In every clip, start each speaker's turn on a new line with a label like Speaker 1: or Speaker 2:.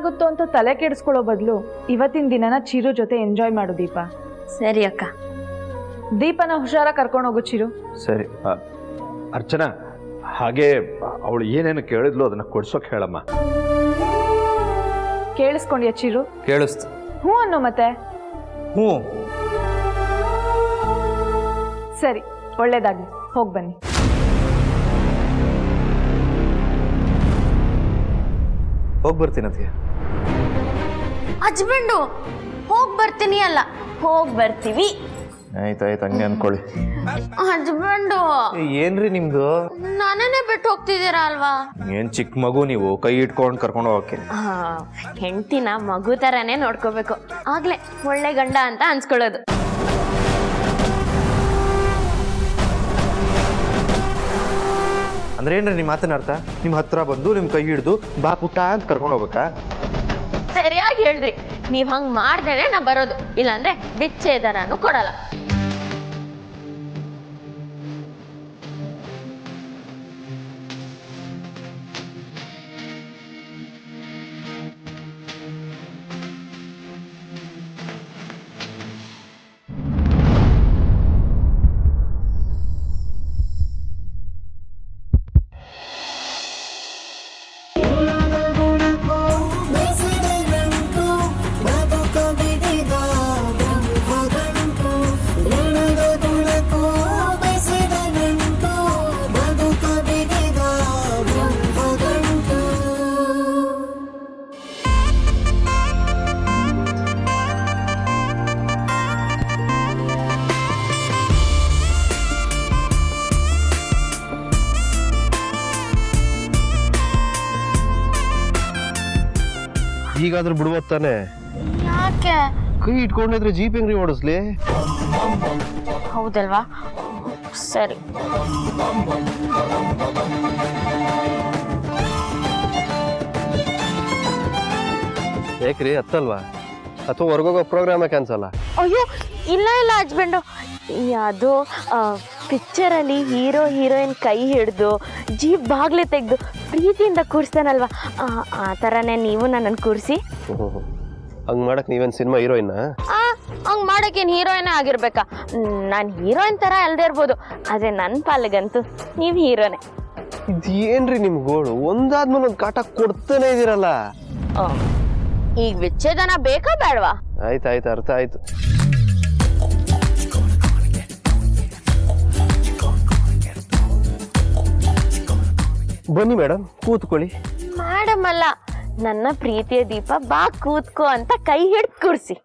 Speaker 1: ಏನಾಗುತ್ತೋ ಅಂತ ತಲೆ ಕೆಡಿಸ್ಕೊಳ್ಳೋ ಬದಲು ಇವತ್ತಿನ ದಿನನ ಚಿರು ಜೊತೆ ಎಂಜಾಯ್ ಮಾಡು ದೀಪ.
Speaker 2: ಸರಿ ಅಕ್ಕ.
Speaker 1: ದೀಪನ ಹುಷಾರ ಕರ್ಕೊಂಡು ಹೋಗು ಚಿರು.
Speaker 3: ಸರಿ. ಅರ್ಚನಾ, ಹಾಗೆ ಅವಳು ಏನೇನು ಕೇಳಿದ್ಲು ಅದನ್ನ ಕೊಡ್ಸೋಕೆ ಹೇಳಮ್ಮ.
Speaker 1: ಕೇಳಿಸ್ಕೊಂಡ್ಯಾ ಚಿರು?
Speaker 4: ಕೇಳಿಸ್ತು.
Speaker 1: ಹ್ಞೂ ಅನ್ನೋ ಮತ್ತೆ.
Speaker 4: ಹ್ಞೂ.
Speaker 1: ಸರಿ, ಒಳ್ಳೇದಾಗ್ಲಿ. ಹೋಗಿ ಬನ್ನಿ.
Speaker 4: ಹೋಗಿ ಬರ್ತೀನಿ ಅದಕ್ಕೆ.
Speaker 2: ಹಸ್ಬೆಂಡು ಹೋಗಿ ಬರ್ತೀನಿ ಅಲ್ಲ, ಹೋಗಿ ಬರ್ತೀವಿ.
Speaker 4: ಆಯ್ತಾಯ್ತು, ಹಂಗೆ ಅನ್ಕೊಳ್ಳಿ.
Speaker 2: ಹಸ್ಬೆಂಡು
Speaker 4: ಏನ್ರಿ ನಿಮ್ದು?
Speaker 2: ನಾನೇ ಬಿಟ್ಟು ಹೋಗ್ತಿದ್ದೀರಾ ಅಲ್ವಾ?
Speaker 4: ಏನ್ ಚಿಕ್ಕ ಮಗು ನೀವು, ಕೈ ಇಟ್ಕೊಂಡು ಕರ್ಕೊಂಡು ಹೋಗಕ್ಕೆ?
Speaker 2: ಹೆಂಡ್ತಿನ ಮಗು ತರಾನೇ ನೋಡ್ಕೋಬೇಕು, ಆಗ್ಲೇ ಒಳ್ಳೆ ಗಂಡ ಅಂತ ಅನ್ಸ್ಕೊಳ್ಳೋದು.
Speaker 4: ಅಂದ್ರೆ ಏನ್ರಿ ನಿಮ್ಮ ಮಾತಿನ ಅರ್ಥ? ನಿಮ್ಮ ಹತ್ರ ಬಂದು ನಿಮ್ ಕೈ ಹಿಡಿದು ಬಾ ಪುಟ್ಟ ಅಂತ ಕರ್ಕೊಂಡು ಹೋಗ್ಬೇಕಾ?
Speaker 2: ಸರಿಯಾಗಿ ಹೇಳ್ರಿ. ನೀವ್ ಹಂಗ್ ಮಾಡ್ದೇನೆ ನಾ ಬರೋದು, ಇಲ್ಲಾಂದ್ರೆ ಬಿಚ್ಚೇದರಾನು ಕೊಡಲ್ಲ.
Speaker 4: ಈಗಾದ್ರೂ ಬಿಡುವತ್ತಾನೆ?
Speaker 2: ಯಾಕೆ?
Speaker 4: ಕೈ ಇಟ್ಕೊಂಡಿದ್ರೆ ಜೀಪ್ ಹೆಂಗ್ರಿ ಓಡಿಸ್ಲಿ?
Speaker 2: ಹೌದಲ್ವಾ? ಸರಿ.
Speaker 4: ಯಾಕ್ರಿ, ಹತ್ತಲ್ವಾ? ಅಥವಾ ಹೊರಗೋಗೋ ಪ್ರೋಗ್ರಾಮ ಕ್ಯಾನ್ಸಲ್?
Speaker 2: ಅಯ್ಯೋ ಇಲ್ಲ ಇಲ್ಲ ಹಸ್ಬೆಂಡು, ಅದು ಪಿಕ್ಚರಲ್ಲಿ ಹೀರೋ ಹೀರೋಯಿನ್ ಕೈ ಹಿಡಿದು ಜೀಪ್ ಬಾಗ್ಲೆ ತೆಗೆದು ಪ್ರೀತಿಯಿಂದ ಕೂರಿಸ್ತಾನಲ್ವಾ, ಆ ಥರನೇ ನೀವು ನನ್ನನ್ನು ಕೂರಿಸಿ.
Speaker 4: ಹಂಗೆ ಮಾಡಕ್ ನೀವೇನು ಸಿನಿಮಾ ಹೀರೋಯಿನ್ನ?
Speaker 2: ಹಂಗೆ ಮಾಡೋಕ್ಕೇನು ಹೀರೋಯಿನೇ ಆಗಿರ್ಬೇಕಾ? ನಾನು ಹೀರೋಯಿನ್ ಥರ ಅಲ್ಲದೆ ಇರ್ಬೋದು, ಆದರೆ ನನ್ನ ಪಾಲಿಗಂತೂ ನೀವು ಹೀರೋನೇ.
Speaker 4: ಇದೇನ್ರಿ ನಿಮ್ ಗೋಳು? ಒಂದಾದ್ಮೇಲೆ ಒಂದು ಕಾಟ ಕೊಡ್ತಾನೆ ಇದೀರಲ್ಲ.
Speaker 2: ಈಗ ವಿಚ್ಛೇದನ ಬೇಕಾ ಬೇಡವಾ?
Speaker 4: ಆಯ್ತಾಯ್ತು, ಅರ್ಥ ಆಯ್ತು. ಬನ್ನಿ ಮೇಡಮ್, ಕೂತ್ಕೊಳ್ಳಿ.
Speaker 2: ಮೇಡಮ್ ಅಲ್ಲ, ನನ್ನ ಪ್ರೀತಿಯ ದೀಪ, ಬಾ ಕೂತ್ಕೋ ಅಂತ ಕೈ ಹಿಡ್ದು ಕೂರಿಸಿ.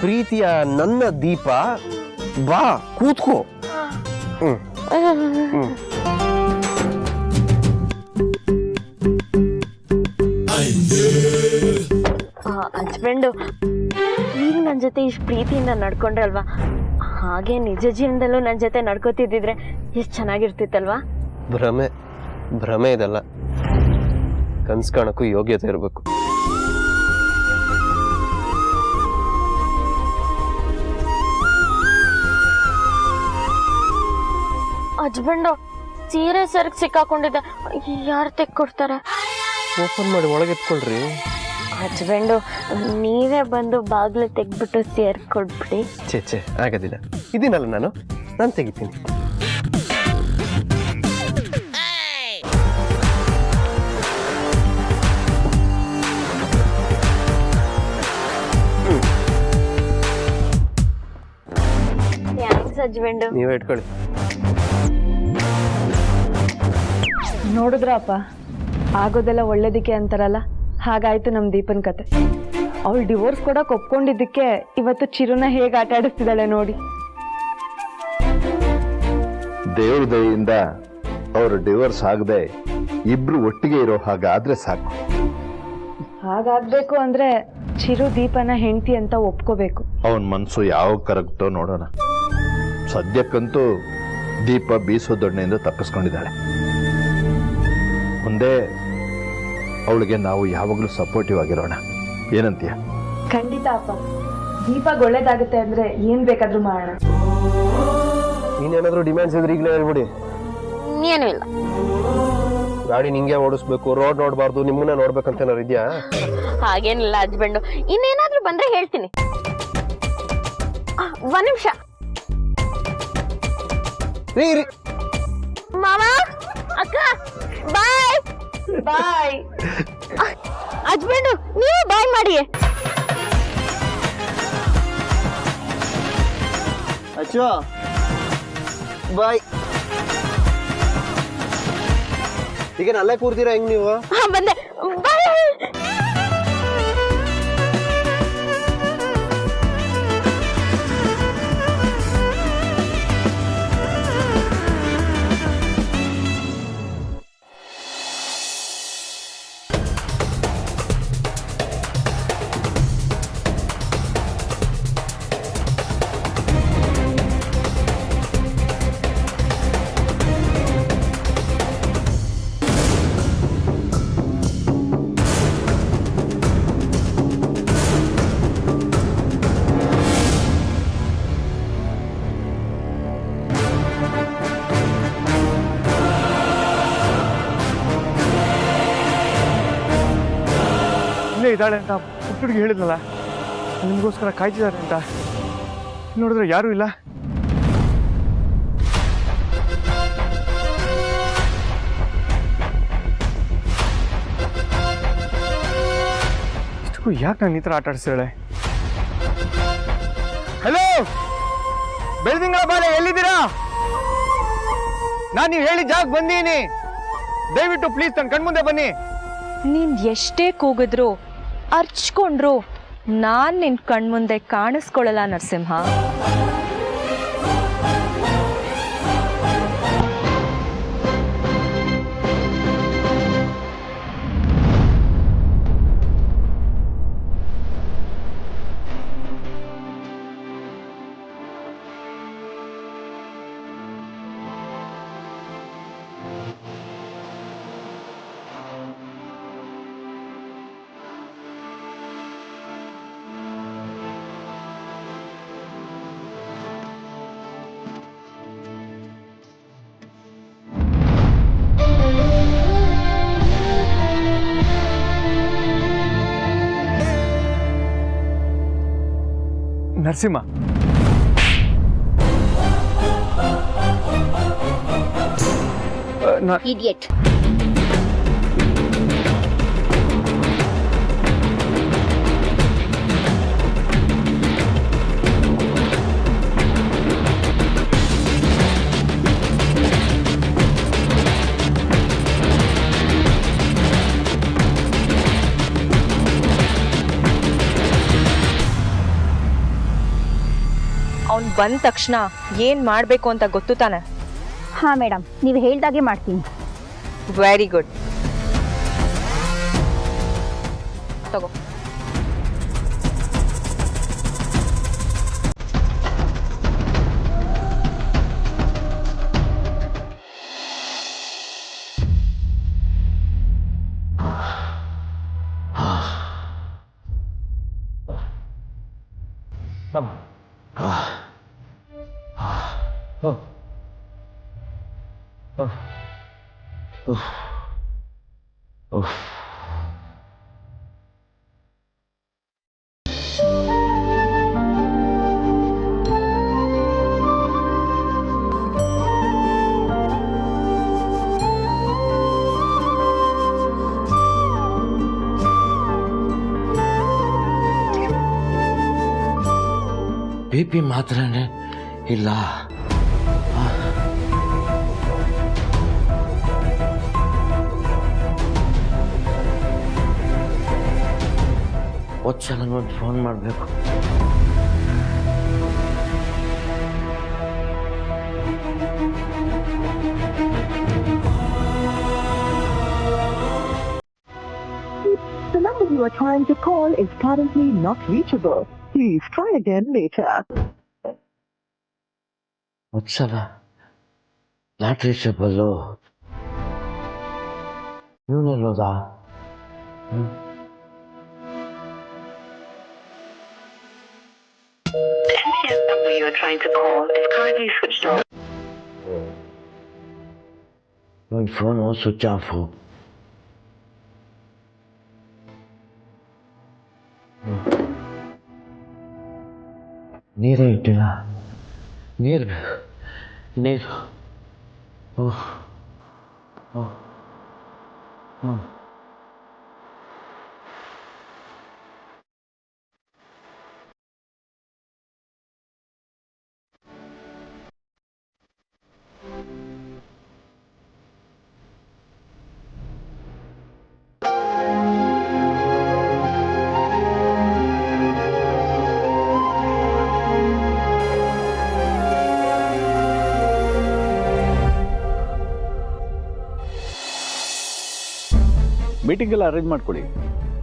Speaker 4: ಪ್ರೀತಿಯ ನನ್ನ ದೀಪ, ಬಾ ಕೂತ್ಕೋ.
Speaker 2: ಹಸ್ಬೆಂಡು, ಈಗ ನನ್ನ ಜೊತೆ ಇಷ್ಟು ಪ್ರೀತಿಯಿಂದ ನಡ್ಕೊಂಡ್ರಲ್ವಾ, ಹಾಗೆ ನಿಜ ಜೀವನದಲ್ಲೂ ನನ್ನ ಜೊತೆ ನಡ್ಕೋತಿದ್ದಿದ್ರೆ ಎಷ್ಟು ಚೆನ್ನಾಗಿರ್ತಿತ್ತಲ್ವಾ?
Speaker 4: ಭ್ರಮೆ ಇದಲ್ಲ, ಕನ್ಸು ಕಾಣಕ್ಕೂ ಯೋಗ್ಯತೆ ಇರಬೇಕು.
Speaker 2: ಹಸ್ಬೆಂಡು, ಸೀರೆ ಸರಿಗೆ ಸಿಕ್ಕಾಕೊಂಡಿದ್ದೆ, ಯಾರು ತೆಕ್ಕೊಡ್ತಾರೆ?
Speaker 4: ಓಪನ್ ಮಾಡಿ ಒಳಗೆ ಎತ್ಕೊಳ್ರಿ.
Speaker 2: ಹಸ್ಬೆಂಡು, ನೀವೇ ಬಂದು ಬಾಗ್ಲು ತೆಗ್ಬಿಟ್ಟು ಸೇರ್ ಕೊಡ್ಬಿಡಿ.
Speaker 4: ಛೇ ಆಗೋದಿಲ್ಲ, ಇದೀನಲ್ಲ ನಾನು ತೆಗಿತೀನಿ.
Speaker 2: Thanks husband.
Speaker 4: ನೀವೇ ಇಟ್ಕೊಳ್ಳಿ.
Speaker 1: ನೋಡಿದ್ರಪ್ಪ, ಆಗೋದೆಲ್ಲ ಒಳ್ಳೇದಕ್ಕೆ ಅಂತಾರಲ್ಲ, ಹಾಗಾಯ್ತು ನಮ್ಮ ದೀಪನ್ ಕತೆ. ಅವಳು ಡಿವೋರ್ಸ್ ಕೊಡೋಕೆ ಒಪ್ಕೊಂಡಿದ್ದಕ್ಕೆ ಇವತ್ತು ಚಿರುನ ಹೇಗೆ ಆಟ ಆಡಿಸ್ತಿದ್ದಾಳೆ ನೋಡಿ.
Speaker 3: ದೇವ್ರ ದಯೆಯಿಂದ ಅವರು ಡಿವೋರ್ಸ್ ಆಗದೆ ಇಬ್ರು ಒಟ್ಟಿಗೆ ಇರೋ ಹಾಗಾದ್ರೆ ಸಾಕು.
Speaker 1: ಹಾಗಾಗ್ಬೇಕು ಅಂದ್ರೆ ಚಿರು ದೀಪನ ಹೆಂಡತಿ ಅಂತ ಒಪ್ಕೋಬೇಕು.
Speaker 3: ಅವನ ಮನಸ್ಸು ಯಾವ ಕರಗ್ತೋ ನೋಡೋಣ. ಸದ್ಯಕ್ಕಂತೂ ದೀಪ ಬೀಸೋ ದೊಣ್ಣೆಯಿಂದ ತಪ್ಪಿಸ್ಕೊಂಡಿದ್ದಾಳೆ. ಮುಂದೆ ಅವಳಿಗೆ ನಾವು ಯಾವಾಗಲೂ ಸಪೋರ್ಟಿವ್ ಆಗಿರೋಣ. ಏನಂತೀಯ?
Speaker 1: ಖಂಡಿತ ಅಪ್ಪ, ದೀಪಗ್ ಒಳ್ಳೇದಾಗುತ್ತೆ ಅಂದ್ರೆ ಏನ್ ಬೇಕಾದ್ರೂ ಮಾಡೋಣ.
Speaker 4: ನೀನೇನಾದ್ರೂ ಡಿಮ್ಯಾಂಡ್ಸ್ ಇದ್ರೆ ಈಗಲೇ ಹೇಳ್ಬಿಡಿ.
Speaker 2: ಇನ್ನೇನು ಇಲ್ಲ.
Speaker 5: ಗಾಡಿ ನಿಂಗೆ ಓಡಿಸ್ಬೇಕು, ರೋಡ್ ನೋಡ್ಬಾರ್ದು, ನಿಮ್ಮನ್ನ ನೋಡ್ಬೇಕಂತ ಏನಾರು ಇದೆಯಾ?
Speaker 2: ಹಾಗೇನಿಲ್ಲ ಹಸ್ಬೆಂಡು. ಇನ್ನೇನಾದ್ರೂ ಬಂದ್ರೆ ಹೇಳ್ತೀನಿ. ಒಂದ್ ನಿಮಿಷ ಮಾವ, ಅಕ್ಕ, ಬಾಯ್ ಬಾಯ್. ಹಸ್ಬೆಂಡು ನೀವು ಬಾಯ್ ಮಾಡಿ.
Speaker 5: ಅಚ್ಚೋ ಬಾಯ್. ಈಗ ಅಲ್ಲೇ ಕೂರ್ತೀರಾ ಹೆಂಗ್ ನೀವು?
Speaker 2: ಹಾ ಬಂದೆ, ಬಾಯ್.
Speaker 6: ಇಲ್ಲೇ ಇದ್ದಾಳೆ ಅಂತ ಹುಡುಗಿಗೆ ಹೇಳಿದ್ನಲ್ಲ, ನಿಮಗೋಸ್ಕರ ಕಾಯ್ತಿದ್ದಾರೆ ಅಂತ. ನೋಡಿದ್ರೆ ಯಾರೂ ಇಲ್ಲ. ಇಷ್ಟಕ್ಕೂ ಯಾಕೆ ನಾನು ಈ ಥರ ಆಟ ಆಡಿಸ್ತಾಳೆ? ಹಲೋ ಬೆಳ್ದಿಂಗಳ ಬಾಲೆ, ಎಲ್ಲಿದ್ದೀರಾ? ನಾನು ನೀವು ಹೇಳಿದ ಜಾಗ ಬಂದೀನಿ. ದಯವಿಟ್ಟು ಪ್ಲೀಸ್ ನನ್ನ ಕಣ್ಮುಂದೆ ಬನ್ನಿ.
Speaker 1: ನೀನ್ ಎಷ್ಟೇ ಕೂಗಿದ್ರು ಅರ್ಚ್ಕೊಂಡ್ರು ನಾನ್ ನಿನ್ ಕಣ್ಮುಂದೆ ಕಾಣಿಸ್ಕೊಳ್ಳಲ್ಲ ನರಸಿಂಹ.
Speaker 6: ನರಸಿಂಹ,
Speaker 2: ಇಡಿಯಟ್.
Speaker 1: ಅವ್ನ್ ಬಂದ ತಕ್ಷಣ ಏನ್ ಮಾಡ್ಬೇಕು ಅಂತ ಗೊತ್ತು ತಾನೆ?
Speaker 7: ಹಾ ಮೇಡಮ್, ನೀವು ಹೇಳ್ದಾಗೆ ಮಾಡ್ತೀನಿ.
Speaker 1: Very good. ತಗೋ.
Speaker 8: BP ಮಾತ್ರನೇ ಇಲ್ಲ. ಒಂದು ಫೋನ್ ಮಾಡಬೇಕು.
Speaker 9: The number you are trying to call is currently not reachable. Please try again later.
Speaker 8: Vatsala, not reachable. ಇವನೆಲ್ಲೋದಾ?
Speaker 9: The number you are trying to call is currently switched off.
Speaker 8: Phone switch off. ನೀರೇ ಇಟ್ಟಿಲ್ಲ. ನೀರು ನೀರು. ಓಹ್ ಓಹ್ ಹ್ಞೂ.
Speaker 6: Meeting ಎಲ್ಲ arrange ಮಾಡ್ಕೊಳ್ಳಿ,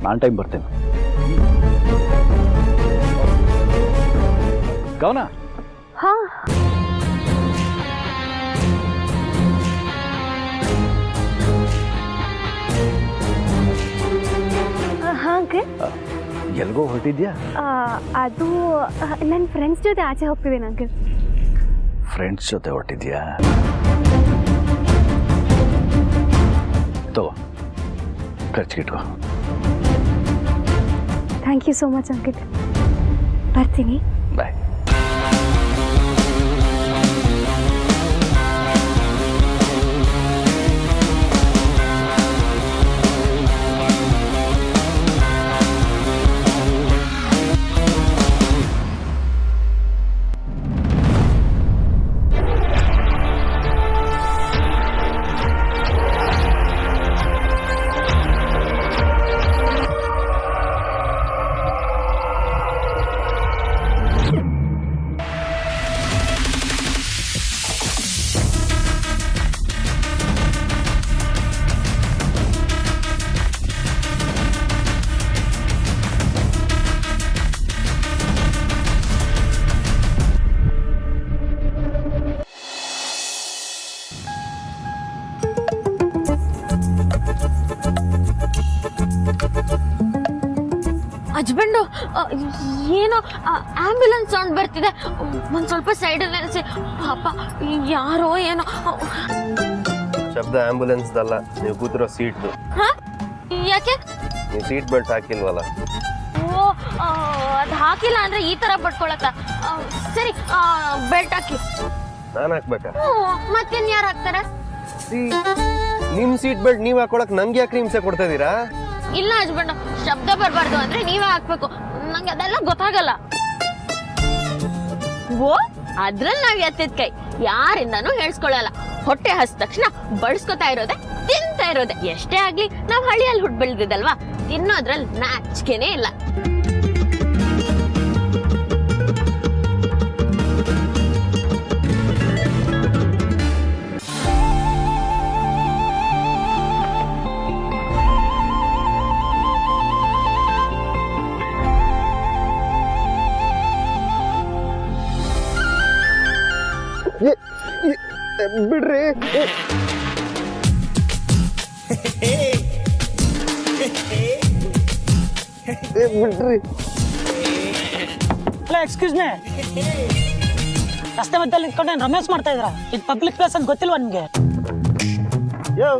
Speaker 6: ನಾನು time ಬರ್ತೇನೆ. ಗೌನ
Speaker 2: ಹಾ ಹಾಗೆ
Speaker 6: ಎಲ್ಗೋ ಹೊರಟಿದ್ಯಾ?
Speaker 2: ಅದು ನನ್ನ ಫ್ರೆಂಡ್ಸ್ ಜೊತೆ ಆಚೆ ಹೋಗ್ತಿದ್ದೀನಿ ಅಂಕಲ್.
Speaker 6: ಫ್ರೆಂಡ್ಸ್ ಜೊತೆ ಹೊರಟಿದ್ಯಾ? ತಗೋ, ಖರ್ಚಿಗಿಟ್ಕೋ.
Speaker 2: Thank you so much Ankit. ಬರ್ತೀನಿ.
Speaker 6: ಬಾಯ್.
Speaker 2: ಹಸ್ಬೆಂಡು ಏನೋ ಆಂಬ್ಯುಲೆನ್ಸ್ ಸೌಂಡ್ ಬರ್ತಿದೆ. ಒಂದು ಸ್ವಲ್ಪ ಸೈಡಲ್ಲಿ ನಿಲ್ಲಿಸಿ. ಪಾಪ ಯಾರೋ ಏನೋ.
Speaker 5: ಶಬ್ದ ಆಂಬ್ಯುಲೆನ್ಸ್ದಲ್ಲ, ನೀವು ಕೂತಿರೋ ಸೀಟ್ದು.
Speaker 2: ಹಾ ಯಾಕೆ?
Speaker 5: ನೀವು ಸೀಟ್ ಬೆಲ್ಟ್ ಹಾಕಿಲ್ವಲ್ಲ.
Speaker 2: ಓ ಅದು ಹಾಕಿಲ್ಲ ಅಂದ್ರೆ ಈ ತರ ಪಡ್ಕೊಳಕ್ಕ. ಸರಿ ಬೆಲ್ಟ್ ಹಾಕಿ.
Speaker 5: ನಾನು ಹಾಕ್ಬೇಕಾ?
Speaker 2: ಮತ್ತಿನ್ ಯಾರು ಹಾಕ್ತಾರೆ?
Speaker 5: ನಿಮ್ ಸೀಟ್ ಬೆಲ್ಟ್ ನೀವ್ ಹಾಕೊಳಕ್ ನಂಗೆ ಯಾಕೆ ಹಿಂಸೆ ಕೊಡ್ತಾ ಇದೀರಾ?
Speaker 2: ಇಲ್ಲ ಹಸ್ಬೆಂಡ್, ಶಬ್ದ ಬರಬಾರ್ದು ಅಂದ್ರೆ ನೀವೇ ಹಾಕ್ಬೇಕು. ನಂಗೆ ಅದೆಲ್ಲ ಗೊತ್ತಾಗಲ್ಲ. ಓ ಅದ್ರಲ್ಲಿ ನಾವ್ ಎತ್ತಿದ ಕೈ ಯಾರಿಂದಾನು ಹೇಳ್ಸ್ಕೊಳಲ್ಲ. ಹೊಟ್ಟೆ ಹಸ್ದ ತಕ್ಷಣ ಬಡ್ಸ್ಕೊತಾ ಇರೋದೆ, ತಿಂತಾ ಇರೋದೆ. ಎಷ್ಟೇ ಆಗ್ಲಿ ನಾವ್ ಹಳ್ಳಿಯಲ್ಲಿ ಹುಟ್ಟು ಬೆಳೆದಿದ್ದಲ್ವಾ, ತಿನ್ನೋದ್ರಲ್ಲಿ ನಾಚಿಕೆನೇ ಇಲ್ಲ.
Speaker 5: ಬಿಡ್ರಿ. ಬಿಡ್ರಿ.
Speaker 10: ಅಲ್ಲ ಎಕ್ಸ್ಕ್ಯೂಸ್ ಮೀ, ರಸ್ತೆ ಮಧ್ಯದಲ್ಲಿ ನಿಂತ್ಕೊಂಡು ರಮೇಶ್ ಮಾಡ್ತಾ ಇದ್ರ? ಇದು ಪಬ್ಲಿಕ್ ಪ್ಲೇಸ್ ಅಂತ ಗೊತ್ತಿಲ್ವಾ ನಿಮ್ಗೆ?
Speaker 5: ಯೋ,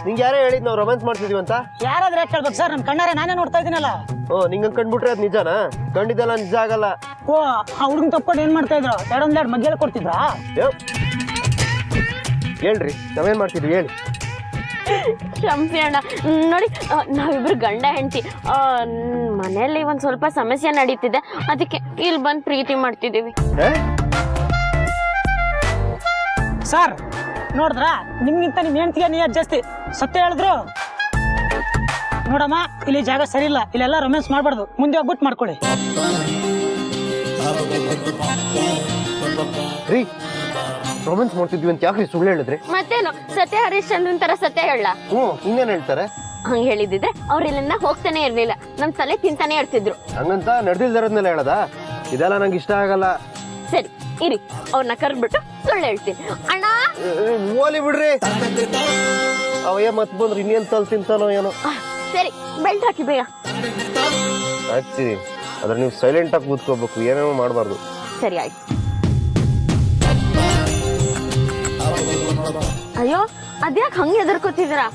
Speaker 5: ನಿಂಗೆ ಯಾರೇ ಹೇಳಿದ್ ನಾವು ರೊಮ್ಯಾನ್ಸ್ ಮಾಡ್ತಿದೀವಿ ಅಂತ?
Speaker 10: ಯಾರಾದ್ರೆ ಯಾಕೆ ಕೇಳ್ಬೇಕು ಸರ್? ನನ್ನ ಕಣ್ಣಾರೆ ನಾನೇ ನೋಡ್ತಾ ಇದ್ದೀನಲ್ಲ.
Speaker 5: ಓ, ನಿಂಗೆ ಕಂಡ್ಬಿಟ್ರೆ ಅದು ನಿಜನಾ? ಕಂಡಿದ್ದೆಲ್ಲ ನಿಜ ಆಗಲ್ಲ.
Speaker 10: ಓ, ಆ ಹುಡುಗನ್ ತಪ್ಕೊಂಡು ಏನ್ ಮಾಡ್ತಾ ಇದ್ರು? ಎರಡೊಂದೆರಡು ಮಗ್ಗೆಲ್ಲ ಕೊಡ್ತಿದ್ರಾ?
Speaker 5: ಹೇಳ್ರಿ, ನಾವೇನ್ ಮಾಡ್ತಿದ್ವಿ ಹೇಳಿ.
Speaker 2: ಕ್ಷಮಿಸಿ ಅಣ್ಣ. ನೋಡಿ, ನಾವಿಬ್ರು ಗಂಡ ಹೆಂಡತಿ. ಮನೆಯಲ್ಲಿ ಒಂದ್ ಸ್ವಲ್ಪ ಸಮಸ್ಯೆ ನಡೀತಿದೆ, ಅದಕ್ಕೆ ಇಲ್ಲಿ ಬಂದು ಪ್ರೀತಿ ಮಾಡ್ತಿದ್ದೀವಿ.
Speaker 10: ಸರ್ ನೋಡಿದ್ರ, ನಿಮ್ಗಿಂತ ನಿಮ್ ಹೆಂಡತಿಗೆ ನೀಯತ್ ಜಾಸ್ತಿ. ಸತ್ಯ ಹೇಳಿದ್ರು. ನೋಡಮ್ಮ, ಇಲ್ಲಿ ಜಾಗ ಸರಿ ಇಲ್ಲ, ಇಲ್ಲೆಲ್ಲ ರೊಮ್ಯಾನ್ಸ್ ಮಾಡ್ಬಾರ್ದು. ಮುಂದೆ ಹೋಗ್ಬಿಟ್ಟು ಮಾಡ್ಕೊಳ್ಳಿ.
Speaker 5: ರೀ, ರೊಮ್ಯಾನ್ಸ್ ಮಾಡ್ತಿದ್ವಿ ಅಂತ ಯಾಕ್ರಿ ಸುಳ್ಳು ಹೇಳಿದ್ರಿ?
Speaker 2: ಮತ್ತೇನು, ಸತ್ಯ ಹರಿಶ್ಚಂದ್ರನ್ ತರ ಸತ್ಯ ಹೇಳ?
Speaker 5: ಇನ್ನೇನ್ ಹೇಳ್ತಾರೆ?
Speaker 2: ಹಂಗ ಹೇಳಿದಿದ್ರೆ ಅವ್ರ ಇಲ್ಲಿಂದ ಹೋಗ್ತಾನೆ ಇರ್ಲಿಲ್ಲ, ನಮ್ ತಲೆ ತಿಂತಾನೆ ಇರ್ತಿದ್ರು.
Speaker 5: ಹಂಗಂತ ನಡೆದಿಲ್ದಿರೋದ್ನೆಲ್ಲ ಹೇಳದ? ಇದೆಲ್ಲ ನಂಗೆ ಇಷ್ಟ ಆಗಲ್ಲ.
Speaker 2: ಸರಿ ಇರಿ, ಅವ್ರನ್ನ ಕರ್ಬಿಟ್ಟು ಸುಳ್ಳು ಹೇಳ್ತೀನಿ. ಅಣ್ಣ
Speaker 5: ಓಲಿ ಬಿಡ್ರಿ. ಅವಯ್ಯ ಮತ್ ಬಂದ್ರೆ ಇನ್ನೇನ್ ತಲ್ ತಿಂತಾನೋ ಏನೋ.
Speaker 2: ಸರಿ, ಬೆಲ್ಟ್ ಹಾಕಿ ಬೇಗ.
Speaker 5: ಹಾಕ್ತೀರಿ, ಆದ್ರೆ ನೀವು ಸೈಲೆಂಟ್ ಆಗಿ ಕೂತ್ಕೋಬೇಕು, ಏನೇನೋ ಮಾಡಬಾರ್ದು.
Speaker 2: ಸರಿ ಆಯ್ತು. ಅಯ್ಯೋ, ಅದ್ಯಾಕೆ ಹಂಗೆ ಎದುರ್ಕೋತಿದ್ದೀರಾ?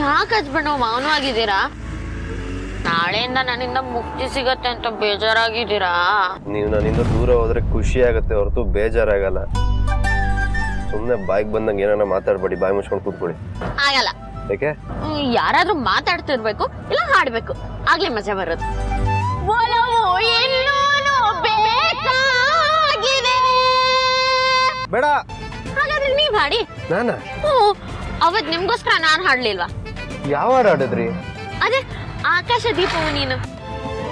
Speaker 2: ಯಾಕೆ ಹಚ್ಬಿಟ್ಟು ಮೌನವಾಗಿದ್ದೀರಾ? ನಾಳೆಯಿಂದ ನನ್ನಿಂದ ಮುಕ್ತಿ ಸಿಗತ್ತೆ ಅಂತ ಬೇಜಾರಾಗಿದ್ದೀರಾ?
Speaker 5: ನೀವು ನನ್ನಿಂದ ದೂರ ಹೋದ್ರೆ ಖುಷಿ ಆಗತ್ತೆ ಹೊರತು ಬೇಜಾರಾಗಲ್ಲ. ಸುಮ್ಮನೆ ಬಾಯಿಗೆ ಬಂದಂಗೆ ಏನಾರ ಮಾತಾಡ್ಬೇಡಿ, ಬಾಯಿ ಮುಚ್ಕೊಂಡು ಕೂತ್ಕೊಳ್ಳಿ.
Speaker 2: ಆಗಲ್ಲ.
Speaker 5: ಯಾಕೆ?
Speaker 2: ಯಾರಾದ್ರೂ ಮಾತಾಡ್ತಿರ್ಬೇಕು ಇಲ್ಲ ಹಾಡ್ಬೇಕು, ಆಗ್ಲೇ ಮಜಾ ಬರೋದು. ಒಲವು ಇನ್ನೂನು ಬೇಕಾಗಿದೆ.
Speaker 5: ಬೇಡ.
Speaker 2: ಹಾಗಾದ್ರೆ ನೀವ್ ಹಾಡಿ.
Speaker 5: ನಾನಾ?
Speaker 2: ಅವತ್ ನಿಮ್ಗೋಸ್ಕರ ನಾನ್ ಹಾಡ್ಲಿಲ್ವಾ?
Speaker 5: ಯಾವ ಹಾಡು ಹಾಡಿದ್ರಿ?
Speaker 2: ಅದೇ ಆಕಾಶ ದೀಪವು ನೀನು.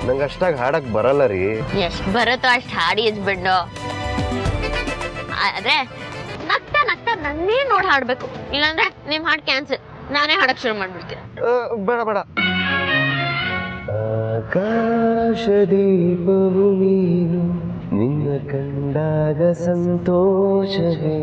Speaker 5: ನಂಗೆ ಅಷ್ಟಾಗಿ ಹಾಡಕ್ ಬರಲ್ಲ ರೀ.
Speaker 2: ಎಷ್ಟ್ ಬರುತ್ತೋ ಅಷ್ಟ್ ಹಾಡಿ ಹಚ್ಬಿಟ್ಟು. ಆದ್ರೆ ನಗ್ತಾ ನಗ್ತಾ ನನ್ನೇ ನೋಡ್ ಹಾಡ್ಬೇಕು, ಇಲ್ಲಾಂದ್ರೆ ನಿಮ್ ಹಾಡ್ ಕ್ಯಾನ್ಸಲ್, ನಾನೇ ಹಾಡಕ್ ಶುರು ಮಾಡ್ಬಿಡ್ತೀನಿ.
Speaker 5: ಬೇಡ ಬೇಡ. ಆಕಾಶ ದೀಪವು ನೀನು, ನಿನ್ನ ಕಂಡಾಗ ಸಂತೋಷವೇ.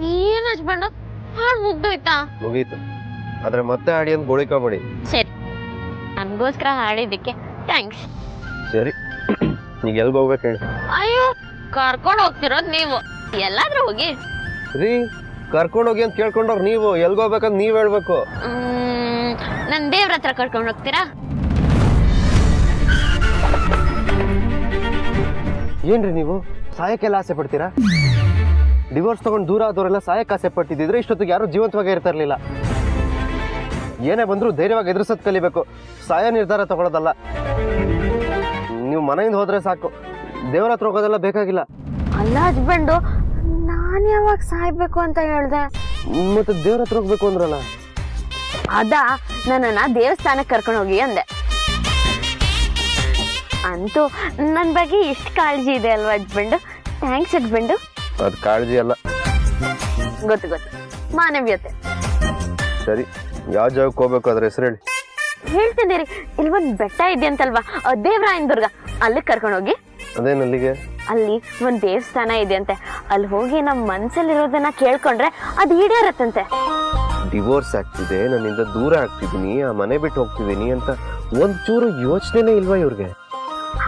Speaker 2: ಏನ್ ಹಚ್ಬಿಟ್ಟು ಹಾಡ್ ಮುಗ್ದೋಯ್ತಾ?
Speaker 5: ಮುಗೀತು. ಆದ್ರೆ ಮತ್ತೆ ಹಾಡಿ ಅಂತ ಗೋಳಿಕ ಮಾಡಿ.
Speaker 2: ಸರಿ, ನನ್ಗೋಸ್ಕರ ಹಾಡಿದ್ದಕ್ಕೆ ಥ್ಯಾಂಕ್ಸ್.
Speaker 5: ಸರಿ, ಈಗ ಎಲ್ಗ ಹೋಗ್ಬೇಕು ಹೇಳಿ?
Speaker 2: ಅಯ್ಯೋ, ಕರ್ಕೊಂಡ್ ಹೋಗ್ತಿರೋದ್ ನೀವು, ಎಲ್ಲಾದ್ರೂ ಹೋಗಿ.
Speaker 5: ರೀ, ಕರ್ಕೊಂಡು ಹೋಗಿ ಅಂತ ಕೇಳ್ಕೊಂಡವ್ರು ನೀವು, ಎಲ್ಗ ಹೋಗ್ಬೇಕಂತ ನೀವ್ ಹೇಳ್ಬೇಕು.
Speaker 2: ನನ್ ದೇವ್ರ ಹತ್ರ ಕರ್ಕೊಂಡ್ ಹೋಗ್ತೀರಾ?
Speaker 5: ಏನ್ರಿ ನೀವು ಸಾಯಕ್ಕೆಲ್ಲ ಆಸೆ ಪಡ್ತೀರಾ? ಡಿವೋರ್ಸ್ ತಗೊಂಡು ದೂರ ಆದವರೆಲ್ಲ ಸಾಯಕ್ಕೆ ಆಸೆ ಪಟ್ಟಿದ್ರೆ ಇಷ್ಟೊತ್ತಿಗೆ ಯಾರು ಜೀವಂತವಾಗಿ ಇರ್ತಾ ಇರ್ಲಿಲ್ಲ. ಏನೇ ಬಂದ್ರು ಧೈರ್ಯವಾಗಿ ಎದುರಿಸೋದ್ ಕಲಿಬೇಕು, ಸಾಯ ನಿರ್ಧಾರ ತಗೊಳ್ಳೋದಲ್ಲ. ನೀವು ಮನೆಯಿಂದ ಹೋದ್ರೆ ಸಾಕು, ದೇವರ ಹತ್ರ ಹೋಗೋದೆಲ್ಲ ಬೇಕಾಗಿಲ್ಲ.
Speaker 2: ಅಲ್ಲ ಹಸ್ಬೆಂಡು, ನಾನ್ ಯಾವಾಗ ಸಾಯ್ಬೇಕು ಅಂತ ಹೇಳ್ದೆ?
Speaker 5: ಮತ್ತೆ ದೇವ್ರ ಹತ್ರ ಹೋಗ್ಬೇಕು ಅಂದ್ರಲ್ಲ.
Speaker 2: ಅದಾ, ನನ್ನನ್ನ ದೇವಸ್ಥಾನಕ್ಕೆ ಕರ್ಕೊಂಡು ಹೋಗಿ ಅಂದೆ. ಅಂತೂ ನನ್ ಬಗ್ಗೆ ಎಷ್ಟು ಕಾಳಜಿ ಇದೆ ಅಲ್ವಾ ಹಸ್ಬೆಂಡು? Thanks husband.
Speaker 5: ಅದ್ ಕಾಳಜಿ ಅಲ್ಲ,
Speaker 2: ಗೊತ್ತು ಗೊತ್ತು, ಮಾನವೀಯತೆ.
Speaker 5: ಸರಿ, ಯಾವ ಜಾಗಕ್ಕೆ ಹೋಗ್ಬೇಕು ಅದ್ರ ಹೆಸರು ಹೇಳಿ.
Speaker 2: ಹೇಳ್ತಿದ್ದೀರಿ, ಇಲ್ಲಿ ಒಂದ್ ಬೆಟ್ಟ ಇದೆಯಂತಲ್ವಾ, ದೇವರಾಯನ ದುರ್ಗ, ಅಲ್ಲಿ ಕರ್ಕೊಂಡು ಹೋಗಿ.
Speaker 5: ಅದೇನಲ್ಲಿಗೆ?
Speaker 2: ಅಲ್ಲಿ ಒಂದ್ ದೇವಸ್ಥಾನ ಇದೆಯಂತೆ, ಅಲ್ಲಿ ಹೋಗಿ ನಮ್ ಮನ್ಸಲ್ಲಿರೋದನ್ನ ಕೇಳ್ಕೊಂಡ್ರೆ ಅದು ಈಡೇರತ್ತಂತೆ.
Speaker 5: ಡಿವೋರ್ಸ್ ಆಗ್ತಿದೆ, ನನ್ನಿಂದ ದೂರ ಆಗ್ತಿದ್ದೀನಿ, ಆ ಮನೆ ಬಿಟ್ಟು ಹೋಗ್ತಿದ್ದೀನಿ ಅಂತ ಒಂಚೂರು ಯೋಚನೆನೇ ಇಲ್ವಾ ಇವ್ರಿಗೆ?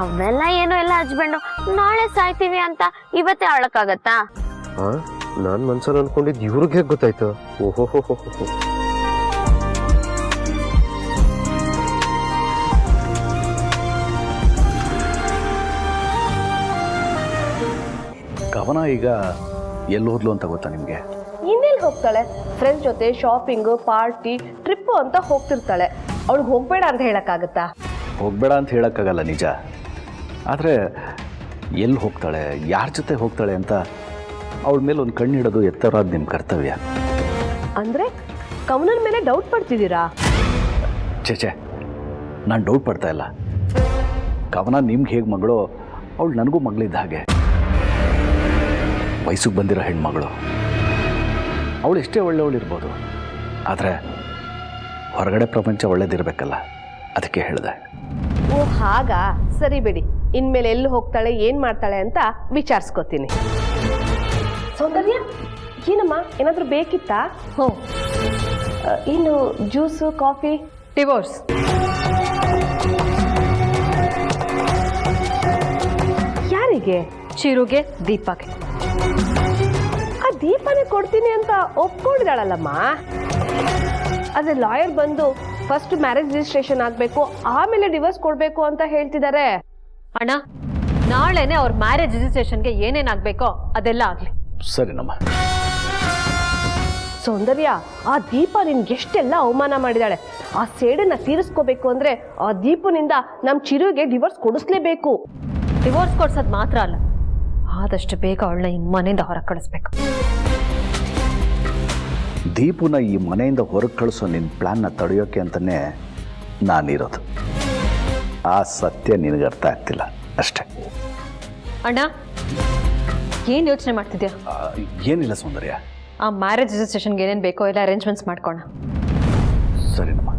Speaker 2: ಅವೆಲ್ಲ ಏನೂ ಇಲ್ಲ ಹಸ್ಬೆಂಡು, ನಾಳೆ ಸಾಯ್ತೀವಿ ಅಂತ ಇವತ್ತೇ ಆಳಕ್ಕಾಗತ್ತಾ?
Speaker 5: ಹಾ, ನಾನ್ ಮನ್ಸಲ್ಲಿ ಅನ್ಕೊಂಡಿದ್ದು ಇವ್ರಿಗೆ ಗೊತ್ತಾಯ್ತು. ಓಹೋ,
Speaker 11: ಕವನ ಈಗ ಎಲ್ಲಿ ಹೋದ್ಲು ಅಂತ ಗೊತ್ತಾ ನಿಮಗೆ?
Speaker 1: ಇನ್ನೆಲ್ಲಿ ಹೋಗ್ತಾಳೆ? ಫ್ರೆಂಡ್ಸ್ ಜೊತೆ ಶಾಪಿಂಗು, ಪಾರ್ಟಿ, ಟ್ರಿಪ್ಪು ಅಂತ ಹೋಗ್ತಿರ್ತಾಳೆ. ಅವಳಿಗೆ ಹೋಗ್ಬೇಡ ಅಂತ ಹೇಳಕ್ಕಾಗತ್ತಾ?
Speaker 11: ಹೋಗಬೇಡ ಅಂತ ಹೇಳೋಕ್ಕಾಗಲ್ಲ ನಿಜ, ಆದರೆ ಎಲ್ಲಿ ಹೋಗ್ತಾಳೆ, ಯಾರ ಜೊತೆ ಹೋಗ್ತಾಳೆ ಅಂತ ಅವಳ ಮೇಲೆ ಒಂದು ಕಣ್ಣಿಡೋದು ಎತ್ತರಾದ ನಿಮ್ಮ ಕರ್ತವ್ಯ.
Speaker 1: ಅಂದರೆ ಕವನನ ಮೇಲೆ ಡೌಟ್ ಪಡ್ತಿದ್ದೀರಾ?
Speaker 11: ಚೇಚೆ, ನಾನು ಡೌಟ್ ಪಡ್ತಾ ಇಲ್ಲ. ಕವನ ನಿಮ್ಗೆ ಹೇಗೆ ಮಗಳು, ಅವಳು ನನಗೂ ಮಗಳಿದ್ದ ಹಾಗೆ. ವಯಸ್ಸಿಗೆ ಬಂದಿರೋ ಹೆಣ್ಮಗಳು, ಅವಳು ಎಷ್ಟೇ ಒಳ್ಳೆಯವಳಿರ್ಬೋದು, ಆದರೆ ಹೊರಗಡೆ ಪ್ರಪಂಚ ಒಳ್ಳೇದಿರಬೇಕಲ್ಲ, ಅದಕ್ಕೆ ಹೇಳಿದೆ.
Speaker 1: ಓ ಹಾಗಾ, ಸರಿ ಬಿಡಿ. ಇನ್ಮೇಲೆ ಎಲ್ಲಿ ಹೋಗ್ತಾಳೆ, ಏನು ಮಾಡ್ತಾಳೆ ಅಂತ ವಿಚಾರಿಸ್ಕೋತೀನಿ. ಸೌಂದರ್ಯ, ಏನಮ್ಮ ಏನಾದರೂ ಬೇಕಿತ್ತಾ? ಹ್ಞೂ, ಇನ್ನು ಜ್ಯೂಸು, ಕಾಫಿ? ಡಿವೋರ್ಸ್. ಯಾರಿಗೆ? ಚಿರುಗೆ, ದೀಪಕ್ಕೆ. ಆ ದೀಪನೇ ಕೊಡ್ತೀನಿ ಅಂತ ಒಪ್ಕೊಂಡಿದ್ದಾಳಲ್ಲಮ್ಮ. ಆದರೆ ಲಾಯರ್ ಬಂದು ಫಸ್ಟ್ ಮ್ಯಾರೇಜ್ ರಿಜಿಸ್ಟ್ರೇಷನ್ ಆಗಬೇಕು, ಆಮೇಲೆ ಡಿವೋರ್ಸ್ ಕೊಡಬೇಕು ಅಂತ ಹೇಳ್ತಿದ್ದಾರೆ. ಅಣ್ಣ, ನಾಳೆನೆ ಅವ್ರ ಮ್ಯಾರೇಜ್ ರಿಜಿಸ್ಟ್ರೇಷನ್ಗೆ ಏನೇನಾಗಬೇಕೋ ಅದೆಲ್ಲ ಆಗಲಿ.
Speaker 11: ಸರಿನಮ್ಮ.
Speaker 12: ಸೌಂದರ್ಯ, ಆ ದೀಪ ನಿನ್ಗೆ ಎಷ್ಟೆಲ್ಲ ಅವಮಾನ ಮಾಡಿದಾಳೆ. ಆ ಸೇಡನ್ನ ತೀರಿಸ್ಕೋಬೇಕು ಅಂದ್ರೆ ಆ ದೀಪನಿಂದ ನಮ್ಮ ಚಿರುಗೆ ಡಿವೋರ್ಸ್ ಕೊಡಿಸ್ಲೇಬೇಕು.
Speaker 1: ಡಿವೋರ್ಸ್ ಕೊಡ್ಸೋದು ಮಾತ್ರ ಅಲ್ಲ, ಆದಷ್ಟು ಬೇಗ ಅವಳನ್ನ ಈ ಮನೆಯಿಂದ ಹೊರಗೆ ಕಳಿಸ್ಬೇಕು.
Speaker 11: ದೀಪುನ ಈ ಮನೆಯಿಂದ ಹೊರಗೆ ಕಳಿಸೋ ನಿನ್ನ ಪ್ಲ್ಯಾನ್ನ ತಡೆಯೋಕೆ ಅಂತಲೇ ನಾನಿರೋದು. ಆ ಸತ್ಯ ನಿನಗೆ ಅರ್ಥ ಆಗ್ತಿಲ್ಲ ಅಷ್ಟೇ.
Speaker 1: ಅಣ್ಣ, ಏನು ಯೋಚನೆ ಮಾಡ್ತಿದ್ಯಾ?
Speaker 11: ಏನಿಲ್ಲ ಸೌಂದರ್ಯ,
Speaker 1: ಆ ಮ್ಯಾರೇಜ್ ರಿಜಿಸ್ಟ್ರೇಷನ್ಗೆ ಏನೇನು ಬೇಕೋ ಎಲ್ಲ ಅರೇಂಜ್ಮೆಂಟ್ಸ್ ಮಾಡ್ಕೋಣ.
Speaker 11: ಸರಿನಮ್ಮ.